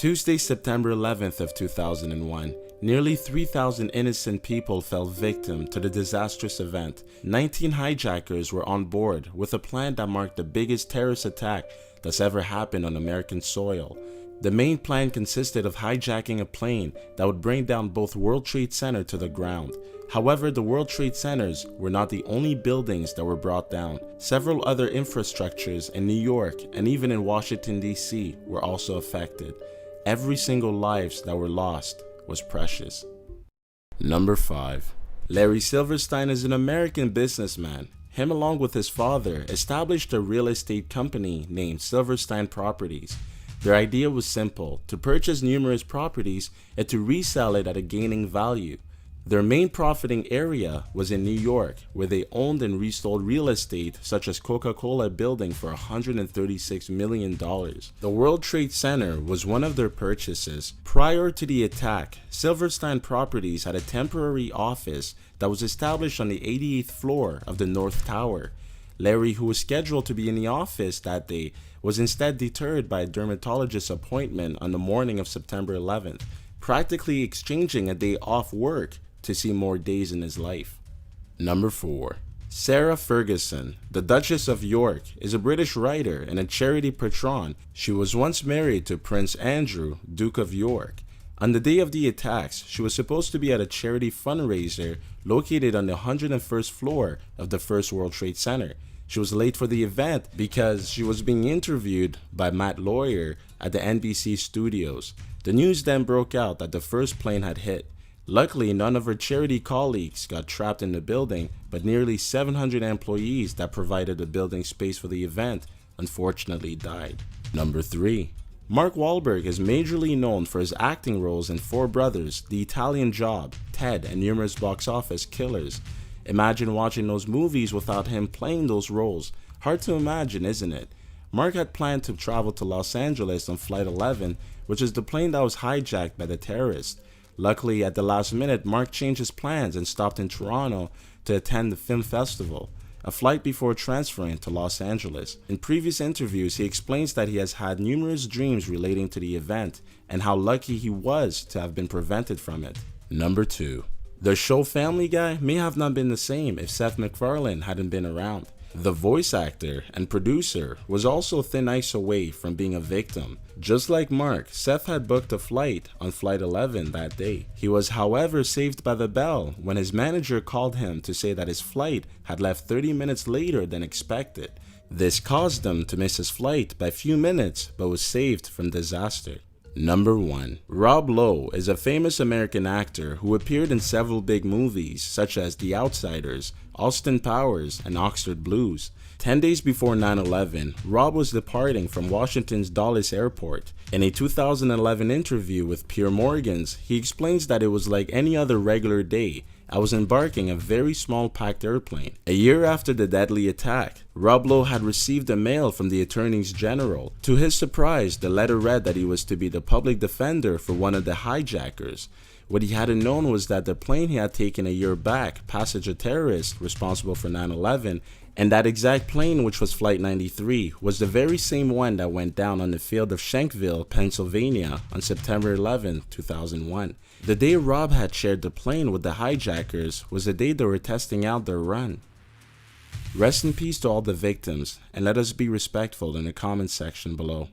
Tuesday, September 11th of 2001, nearly 3,000 innocent people fell victim to the disastrous event. 19 hijackers were on board with a plan that marked the biggest terrorist attack that's ever happened on American soil. The main plan consisted of hijacking a plane that would bring down both World Trade Center to the ground. However, the World Trade Centers were not the only buildings that were brought down. Several other infrastructures in New York and even in Washington, D.C. were also affected. Every single lives that were lost was precious. Number 5. Larry Silverstein is an American businessman. Him along with his father established a real estate company named Silverstein Properties. Their idea was simple: to purchase numerous properties and to resell it at a gaining value. Their main profiting area was in New York, where they owned and resold real estate such as Coca-Cola building for $136 million. The World Trade Center was one of their purchases. Prior to the attack, Silverstein Properties had a temporary office that was established on the 88th floor of the North Tower. Larry, who was scheduled to be in the office that day, was instead deterred by a dermatologist's appointment on the morning of September 11th, practically exchanging a day off work to see more days in his life. Number 4. Sarah Ferguson, the Duchess of York, is a British writer and a charity patron. She was once married to Prince Andrew, Duke of York. On the day of the attacks, she was supposed to be at a charity fundraiser located on the 101st floor of the First World Trade Center. She was late for the event because she was being interviewed by Matt Lawyer at the NBC studios. The news then broke out that the first plane had hit. Luckily, none of her charity colleagues got trapped in the building, but nearly 700 employees that provided the building space for the event unfortunately died. Number 3. Mark Wahlberg is majorly known for his acting roles in Four Brothers, The Italian Job, Ted, and numerous box office killers. Imagine watching those movies without him playing those roles. Hard to imagine, isn't it? Mark had planned to travel to Los Angeles on Flight 11, which is the plane that was hijacked by the terrorists. Luckily, at the last minute, Mark changed his plans and stopped in Toronto to attend the film festival, a flight before transferring to Los Angeles. In previous interviews, he explains that he has had numerous dreams relating to the event and how lucky he was to have been prevented from it. Number 2. The show Family Guy may have not been the same if Seth MacFarlane hadn't been around. The voice actor and producer was also thin ice away from being a victim. Just like Mark, Seth had booked a flight on Flight 11 that day. He was, however, saved by the bell when his manager called him to say that his flight had left 30 minutes later than expected. This caused him to miss his flight by a few minutes, but was saved from disaster. Number 1. Rob Lowe is a famous American actor who appeared in several big movies such as The Outsiders, Austin Powers, and Oxford Blues. 10 days before 9/11, Rob was departing from Washington's Dulles Airport. In a 2011 interview with Piers Morgan's, he explains that it was like any other regular day. I was embarking a very small packed airplane. A year after the deadly attack, Rob Lowe had received a mail from the Attorneys General. To his surprise, the letter read that he was to be the public defender for one of the hijackers. What he hadn't known was that the plane he had taken a year back passed a terrorist responsible for 9/11, and that exact plane, which was Flight 93, was the very same one that went down on the field of Schenkville, Pennsylvania on September 11, 2001. The day Rob had shared the plane with the hijackers was the day they were testing out their run. Rest in peace to all the victims, and let us be respectful in the comments section below.